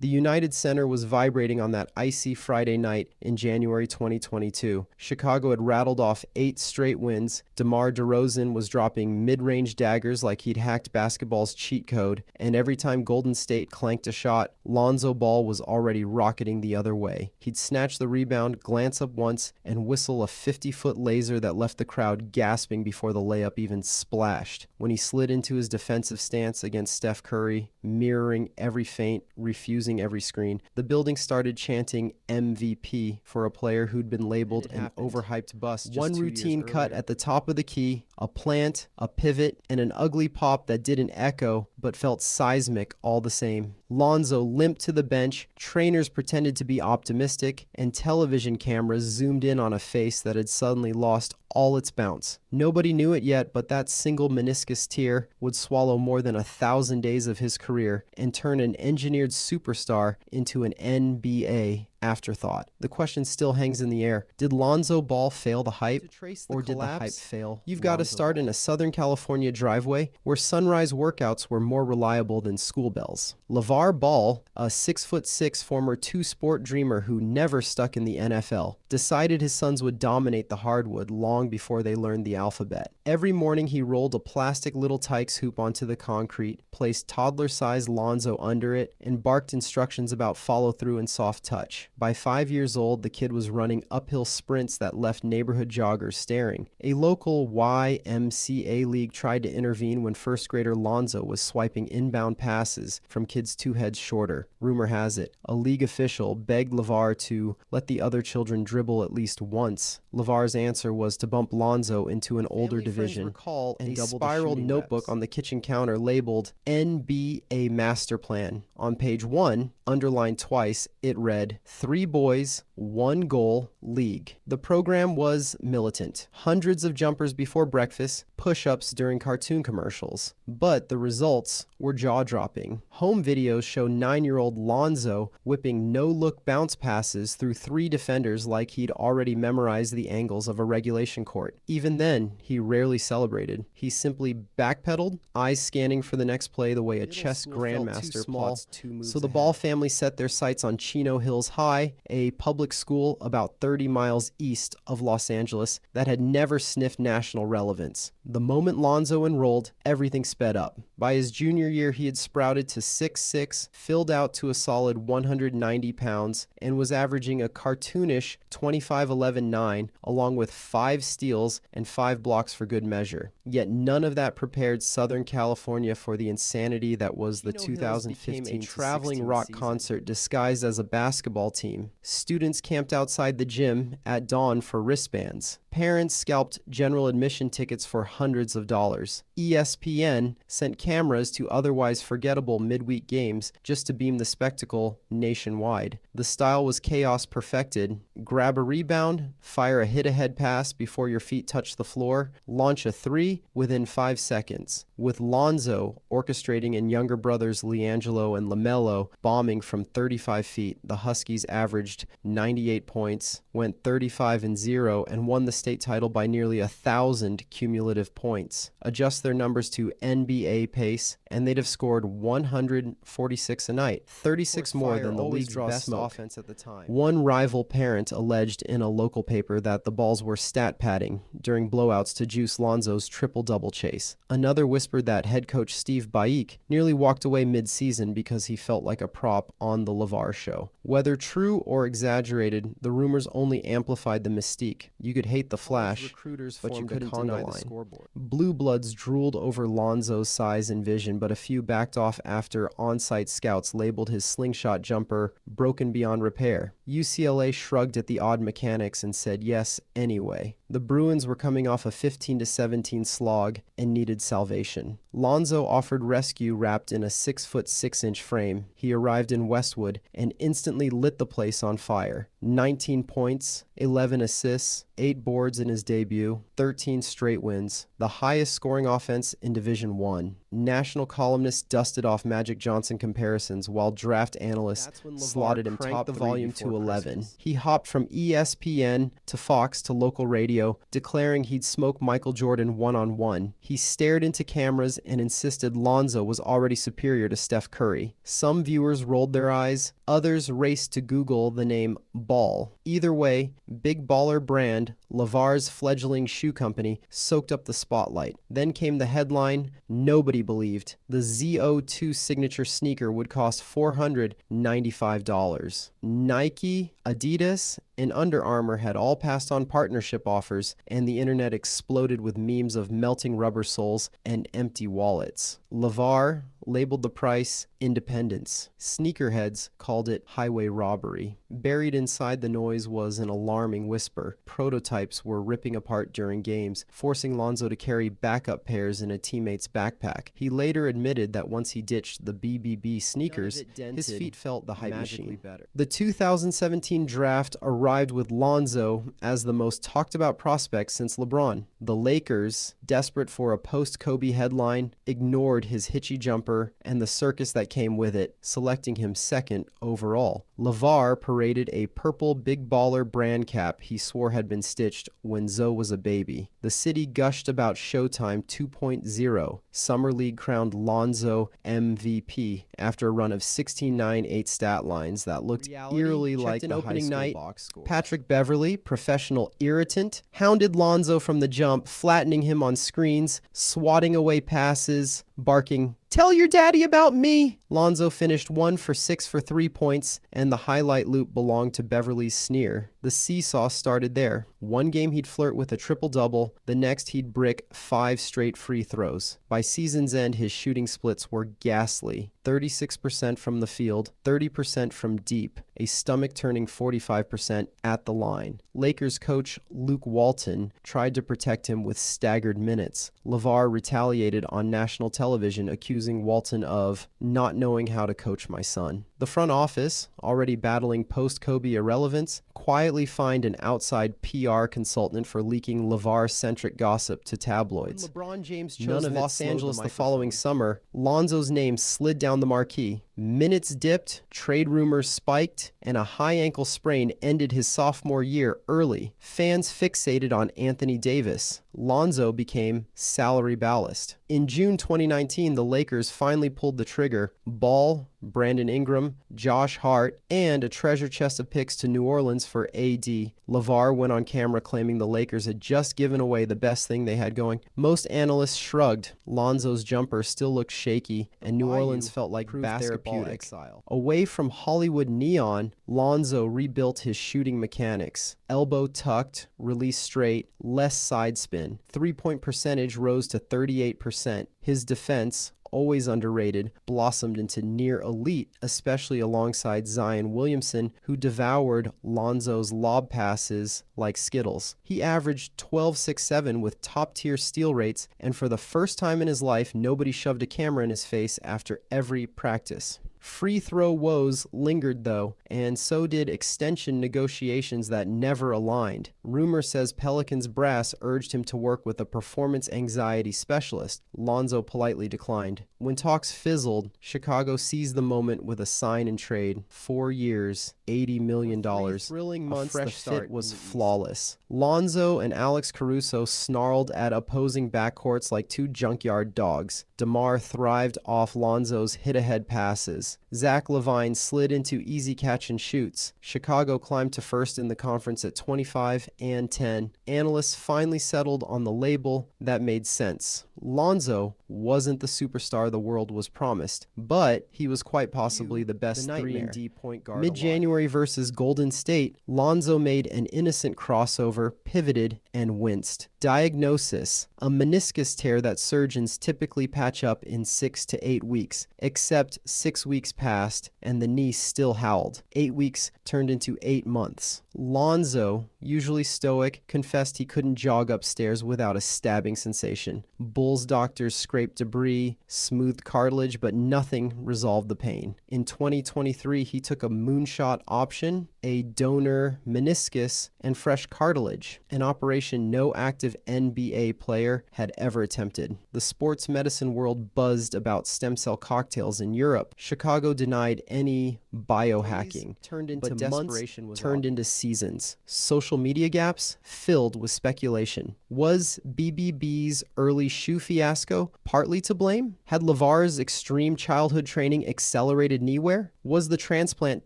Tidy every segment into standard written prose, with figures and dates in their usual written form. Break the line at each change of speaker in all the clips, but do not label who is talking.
The United Center was vibrating on that icy Friday night in January 2022. Chicago had rattled off 8 straight wins. DeMar DeRozan was dropping mid-range daggers like he'd hacked basketball's cheat code, and every time Golden State clanked a shot, Lonzo Ball was already rocketing the other way. He'd snatch the rebound, glance up once, and whistle a 50-foot laser that left the crowd gasping before the layup even splashed. When he slid into his defensive stance against Steph Curry, mirroring every feint, refusing every screen, the building started chanting MVP for a player who'd been labeled an overhyped bust just one routine cut at the top of the key, a plant, a pivot, and an ugly pop that didn't echo but felt seismic all the same. Lonzo limped to the bench, trainers pretended to be optimistic, and television cameras zoomed in on a face that had suddenly lost all its bounce. Nobody knew it yet, but that single meniscus tear would swallow more than 1,000 days of his career and turn an engineered superstar into an NBA afterthought. The question still hangs in the air. Did Lonzo Ball fail the hype, or did the hype fail? You've got to start in a Southern California driveway where sunrise workouts were more reliable than school bells. LeVar Ball, a 6'6" former two-sport dreamer who never stuck in the NFL, decided his sons would dominate the hardwood long before they learned the alphabet. Every morning he rolled a plastic Little Tikes hoop onto the concrete, placed toddler-sized Lonzo under it, and barked instructions about follow-through and soft touch. By 5 years old, the kid was running uphill sprints that left neighborhood joggers staring. A local YMCA league tried to intervene when first grader Lonzo was swiping inbound passes from kids 2 heads shorter. Rumor has it, a league official begged LeVar to let the other children dribble at least once. LeVar's answer was to bump Lonzo into an older division and a spiral notebook on the kitchen counter labeled NBA Master Plan. On page 1, underlined twice, it read, 3 boys, 1 goal, league. The program was militant. Hundreds of jumpers before breakfast, push-ups during cartoon commercials. But the results were jaw-dropping. Home videos show 9-year-old Lonzo whipping no-look bounce passes through 3 defenders like he'd already memorized the angles of a regulation court. Even then, he rarely celebrated. He simply backpedaled, eyes scanning for the next play the way a chess grandmaster plots 2 moves so the Ball family set their sights on Chino Hills High, a public school about 30 miles east of Los Angeles that had never sniffed national relevance. The moment Lonzo enrolled, everything sped up. By his junior year, he had sprouted to 6'6", filled out to a solid 190 pounds, and was averaging a cartoonish 25-11-9, along with 5 steals and 5 blocks for good measure. Yet none of that prepared Southern California for the insanity that was the 2015 traveling rock concert disguised as a basketball team. Students camped outside the gym at dawn for wristbands. Parents scalped general admission tickets for hundreds of dollars. ESPN sent cameras to otherwise forgettable midweek games just to beam the spectacle nationwide. The style was chaos perfected. Grab a rebound, fire a hit-ahead pass before your feet touch the floor, launch a 3 within 5 seconds. With Lonzo orchestrating and younger brothers LiAngelo and LaMelo bombing from 35 feet, the Huskies averaged 98 points, went 35-0, and won the state title by nearly 1,000 cumulative points. Adjust their numbers to NBA pace, and they'd have scored 146 a night, 36 more than the league's best offense at the time. One rival parent alleged in a local paper that the Balls were stat padding during blowouts to juice Lonzo's triple-double chase. Another whispered that head coach Steve Baik nearly walked away mid-season because he felt like a prop on the LeVar show. Whether true or exaggerated, the rumors only amplified the mystique. You could hate the flash, but you couldn't deny the scoreboard. Blue Bloods drooled over Lonzo's size and vision, but a few backed off after on-site scouts labeled his slingshot jumper broken beyond repair. UCLA shrugged at the odd mechanics and said yes anyway. The Bruins were coming off a 15-17 slog and needed salvation. Lonzo offered rescue wrapped in a 6'6" frame. He arrived in Westwood and instantly lit the place on fire. 19 points, 11 assists, 8 boards in his debut. 13 straight wins, the highest scoring offense in Division I. National columnists dusted off Magic Johnson comparisons, while draft analysts slotted him top the volume to 11. Christmas. He hopped from ESPN to Fox to local radio, declaring he'd smoke Michael Jordan one-on-one. He stared into cameras and insisted Lonzo was already superior to Steph Curry. Some viewers rolled their eyes, others raced to Google the name Ball. Either way, big baller brand, LeVar's fledgling shoe company, soaked up the spotlight. Then came the headline nobody believed. The Z02 signature sneaker would cost $495. Nike, Adidas, and Under Armour had all passed on partnership offers, and the internet exploded with memes of melting rubber soles and empty wallets. LeVar labeled the price independence. Sneakerheads called it highway robbery. Buried inside the noise was an alarming whisper. Prototypes were ripping apart during games, forcing Lonzo to carry backup pairs in a teammate's backpack. He later admitted that once he ditched the BBB sneakers, his feet felt the hype machine. The 2017 draft arrived with Lonzo as the most talked about prospect since LeBron. The Lakers, desperate for a post-Kobe headline, ignored his hitchy jumper and the circus that came with it, selecting him second overall. LeVar paraded a purple Big Baller brand cap he swore had been stitched when Zoe was a baby. The city gushed about Showtime 2.0. Summer League crowned Lonzo MVP after a run of 16-9-8 stat lines that looked eerily like the opening night. Patrick Beverley, professional irritant, hounded Lonzo from the jump, flattening him on screens, swatting away passes, barking, "Tell your daddy about me!" Lonzo finished 1 for 6 for 3 points, and the highlight loop belonged to Beverly's sneer. The seesaw started there. One game he'd flirt with a triple-double, the next he'd brick 5 straight free throws. By season's end, his shooting splits were ghastly. 36% from the field, 30% from deep, a stomach-turning 45% at the line. Lakers coach Luke Walton tried to protect him with staggered minutes. LeVar retaliated on national television, accusing Walton of not knowing how to coach my son. The front office, already battling post-Kobe irrelevance, quietly fined an outside PR consultant for leaking LeVar-centric gossip to tabloids. When LeBron James chose Los Angeles the following summer, Lonzo's name slid down the marquee. Minutes dipped, trade rumors spiked, and a high ankle sprain ended his sophomore year early. Fans fixated on Anthony Davis. Lonzo became salary ballast. In June 2019, the Lakers finally pulled the trigger. Ball, Brandon Ingram, Josh Hart, and a treasure chest of picks to New Orleans for AD. LeVar went on camera claiming the Lakers had just given away the best thing they had going. Most analysts shrugged. Lonzo's jumper still looked shaky, and New Orleans felt like basketball exile. Away from Hollywood neon, Lonzo rebuilt his shooting mechanics. Elbow tucked, release straight, less side spin. Three-point percentage rose to 38%. His defense, always underrated, blossomed into near elite, especially alongside Zion Williamson, who devoured Lonzo's lob passes like Skittles. He averaged 12-6-7 with top-tier steal rates, and for the first time in his life, nobody shoved a camera in his face after every practice. Free throw woes lingered, though, and so did extension negotiations that never aligned. Rumor says Pelicans brass urged him to work with a performance anxiety specialist. Lonzo politely declined. When talks fizzled, Chicago seized the moment with a sign and trade. 4 years, $80 million. Thrilling months, the fit was flawless. Lonzo and Alex Caruso snarled at opposing backcourts like two junkyard dogs. DeMar thrived off Lonzo's hit-ahead passes. Zach LaVine slid into easy catch and shoots. Chicago climbed to first in the conference at 25-10. Analysts finally settled on the label that made sense. Lonzo wasn't the superstar the world was promised, but he was quite possibly the best 3-and-D point guard. Mid-January versus Golden State, Lonzo made an innocent crossover, pivoted, and winced. Diagnosis: a meniscus tear that surgeons typically patch up in 6 to 8 weeks, except 6 weeks passed and the knee still howled. 8 weeks turned into 8 months. Lonzo usually stoic, confessed he couldn't jog upstairs without a stabbing sensation. Bull's doctors scraped debris, smoothed cartilage, but nothing resolved the pain. In 2023, he took a moonshot option, a donor meniscus, and fresh cartilage, an operation no active NBA player had ever attempted. The sports medicine world buzzed about stem cell cocktails in Europe. Chicago denied any biohacking, but desperation was turned into seasons. Social media gaps filled with speculation. Was BBB's early shoe fiasco partly to blame? Had LeVar's extreme childhood training accelerated knee wear? Was the transplant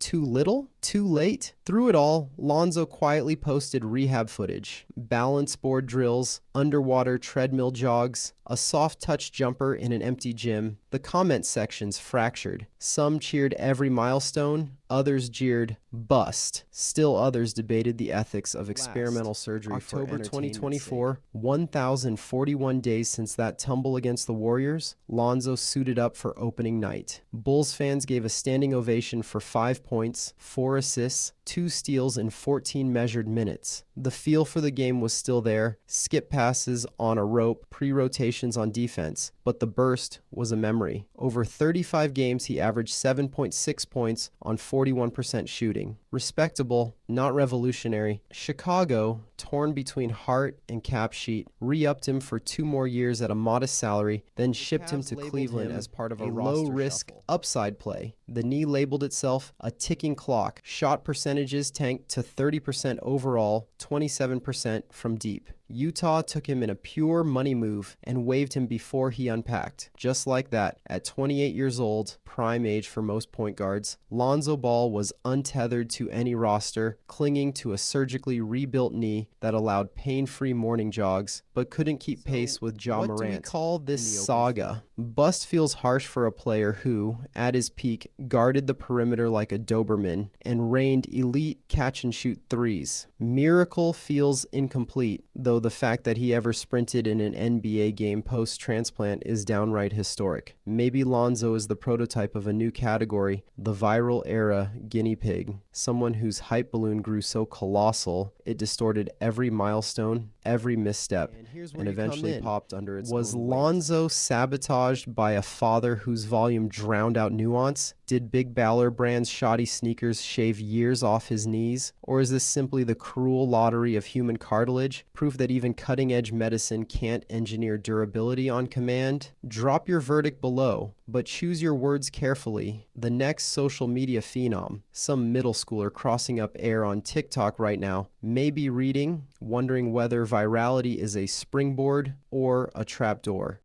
too little? Too late? Through it all, Lonzo quietly posted rehab footage, balance board drills, underwater treadmill jogs, a soft touch jumper in an empty gym. The comment sections fractured. Some cheered every milestone, others jeered bust. Still others debated the ethics of experimental surgery. October 2024, 1,041 days since that tumble against the Warriors, Lonzo suited up for opening night. Bulls fans gave a standing ovation for 5 points, 4 assists, 2 steals in 14 measured minutes. The feel for the game was still there, skip passes on a rope, pre-rotations on defense, but the burst was a memory. Over 35 games, he averaged 7.6 points on 41% shooting. Respectable, not revolutionary. Chicago, torn between heart and cap sheet, re-upped him for 2 more years at a modest salary, then shipped him to Cleveland as part of a low-risk upside play. The knee labeled itself a ticking clock. Shot percentages tanked to 30% overall, 27% from deep. Utah took him in a pure money move and waived him before he unpacked. Just like that, at 28 years old, prime age for most point guards, Lonzo Ball was untethered to any roster, clinging to a surgically rebuilt knee that allowed pain-free morning jogs, but couldn't keep pace with Ja Morant. What do we call this saga? Bust feels harsh for a player who, at his peak, guarded the perimeter like a Doberman and rained elite catch-and-shoot threes. Miracle feels incomplete, though the fact that he ever sprinted in an NBA game post-transplant is downright historic. Maybe Lonzo is the prototype of a new category, the viral era guinea pig, someone whose hype balloon grew so colossal it distorted every milestone, every misstep, and eventually popped under its own weight. Was Lonzo sabotaged by a father whose volume drowned out nuance? Did Big Baller Brand's shoddy sneakers shave years off his knees? Or is this simply the cruel lottery of human cartilage? Proof that even cutting-edge medicine can't engineer durability on command? Drop your verdict below, but choose your words carefully. The next social media phenom, some middle schooler crossing up air on TikTok right now, may be reading, wondering whether virality is a springboard or a trapdoor.